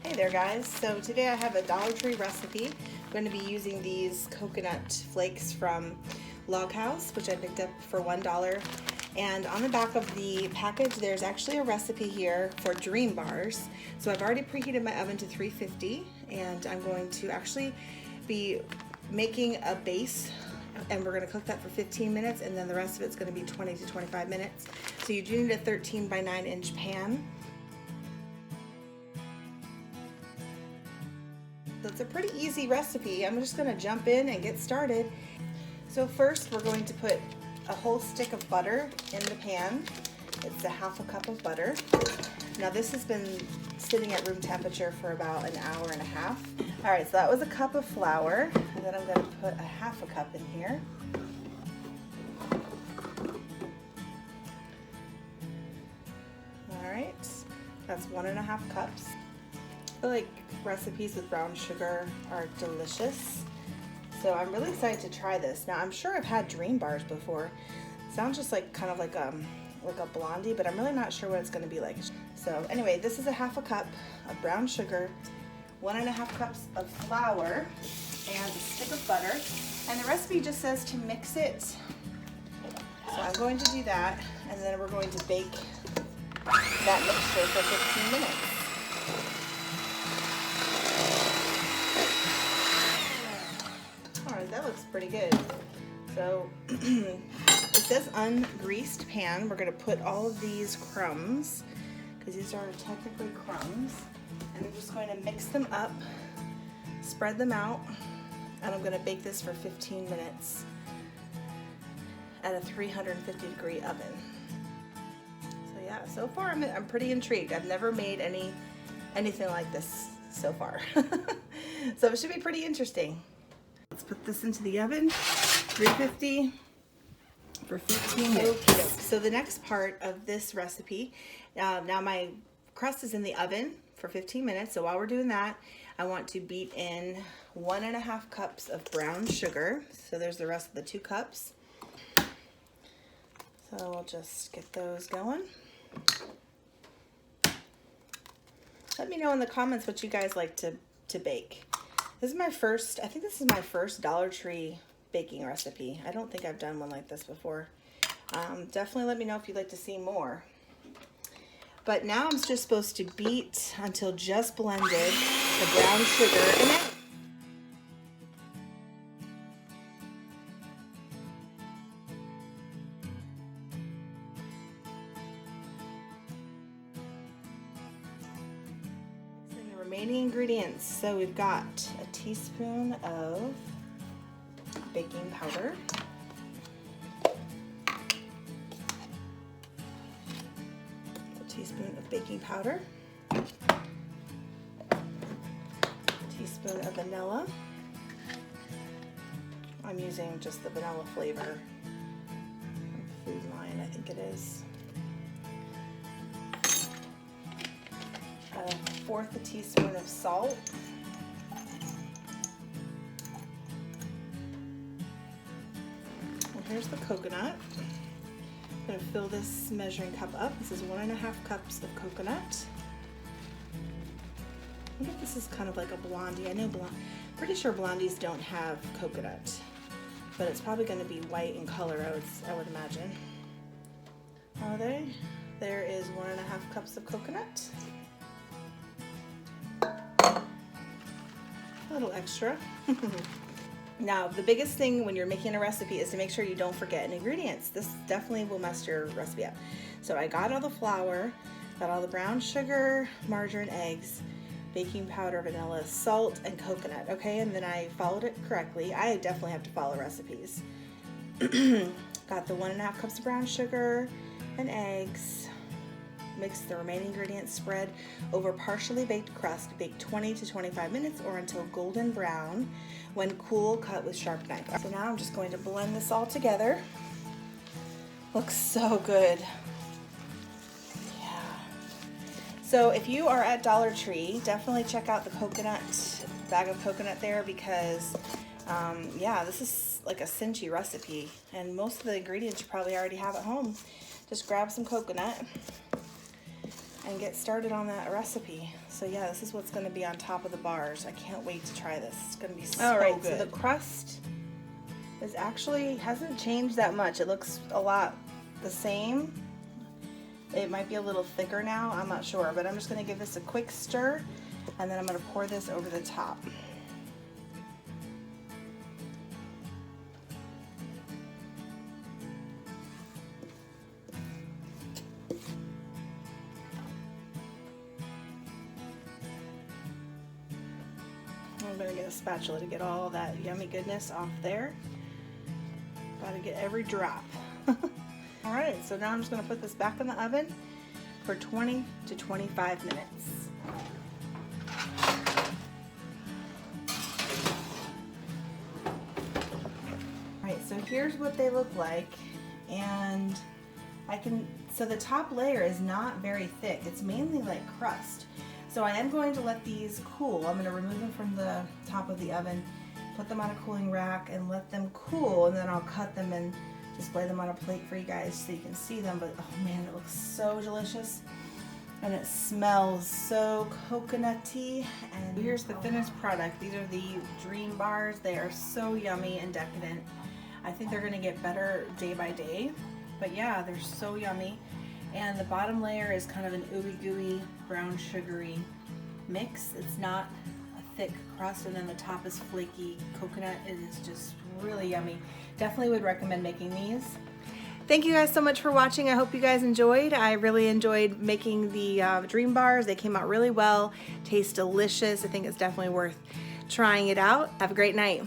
Hey there guys, so today I have a Dollar Tree recipe. I'm going to be using these coconut flakes from Log House, which I picked up for $1. And on the back of the package there's actually a recipe here for dream bars. So I've already preheated my oven to 350 and I'm going to actually be making a base, and we're going to cook that for 15 minutes, and then the rest of it's going to be 20 to 25 minutes. So you do need a 13 by 9 inch pan. So it's a pretty easy recipe. I'm just going to jump in and get started. So first we're going to put a whole stick of butter in the pan. It's a half a cup of butter. Now this has been sitting at room temperature for about an hour and a half. All right, so that was a cup of flour, and then I'm going to put a half a cup in here. All right, that's 1.5 cups. I feel like recipes with brown sugar are delicious, so I'm really excited to try this. Now I'm sure I've had dream bars before. Sounds just like kind of like a blondie, but I'm really not sure what it's going to be like. So anyway, this is a half a cup of brown sugar, 1.5 cups of flour, and a stick of butter. And the recipe just says to mix it. So I'm going to do that, and then we're going to bake that mixture for 15 minutes. Alright, that looks pretty good. So it says ungreased pan. We're going to put all of these crumbs, because these are technically crumbs, and I'm just going to mix them up, spread them out, and I'm going to bake this for 15 minutes at a 350 degree oven. So yeah, so far I'm pretty intrigued. I've never made anything like this so far. So it should be pretty interesting. Let's put this into the oven, 350 for 15 minutes. Okay, so the next part of this recipe, now my crust is in the oven for 15 minutes. So while we're doing that, I want to beat in 1.5 cups of brown sugar. So there's the rest of the 2 cups. So we'll just get those going. Let me know in the comments what you guys like to bake. This is my first, I think this is my first Dollar Tree baking recipe. I don't think I've done one like this before. Definitely let me know if you'd like to see more. But now I'm just supposed to beat until just blended the brown sugar. And then the remaining ingredients. So we've got a teaspoon of baking powder, teaspoon of baking powder, a teaspoon of vanilla. I'm using just the vanilla flavor from Food Line, I think it is. A 1/4 teaspoon of salt. Well, here's the coconut. I'm going to fill this measuring cup up. This is 1.5 cups of coconut. I wonder if this is kind of like a blondie. I know pretty sure blondies don't have coconut, but it's probably going to be white in color, I would imagine. Are they? There is 1.5 cups of coconut. A little extra. Now, the biggest thing when you're making a recipe is to make sure you don't forget any ingredients. This definitely will mess your recipe up. So I got all the flour, got all the brown sugar, margarine, eggs, baking powder, vanilla, salt, and coconut, okay? And then I followed it correctly. I definitely have to follow recipes. Got the 1.5 cups of brown sugar and eggs. Mix the remaining ingredients, spread over partially baked crust, bake 20 to 25 minutes or until golden brown. When cool, cut with sharp knife. So now I'm just going to blend this all together. Looks so good. Yeah. So if you are at Dollar Tree, definitely check out the bag of coconut there, because yeah, this is like a cinchy recipe, and most of the ingredients you probably already have at home. Just grab some coconut, and get started on that recipe. So yeah, this is what's going to be on top of the bars. I can't wait to try this. It's going to be so good. So the crust is actually hasn't changed that much. It looks a lot the same. It might be a little thicker now, I'm not sure, but I'm just going to give this a quick stir, and then I'm going to pour this over the top. I'm going to get a spatula to get all that yummy goodness off there. Got to get every drop. Alright, so now I'm just going to put this back in the oven for 20 to 25 minutes. Alright, so here's what they look like, and so the top layer is not very thick. It's mainly like crust. So I am going to let these cool. I'm going to remove them from the top of the oven, put them on a cooling rack, and let them cool, and then I'll cut them and display them on a plate for you guys so you can see them. But oh man, it looks so delicious, and it smells so coconutty. And here's the finished product. These are the dream bars. They are so yummy and decadent. I think they're going to get better day by day, but yeah, they're so yummy. And the bottom layer is kind of an ooey gooey brown sugary mix. It's not a thick crust, and then the top is flaky coconut. It is just really yummy. Definitely would recommend making these. Thank you guys so much for watching. I hope you guys enjoyed. I really enjoyed making the dream bars. They came out really well, taste delicious. I think it's definitely worth trying it out. Have a great night.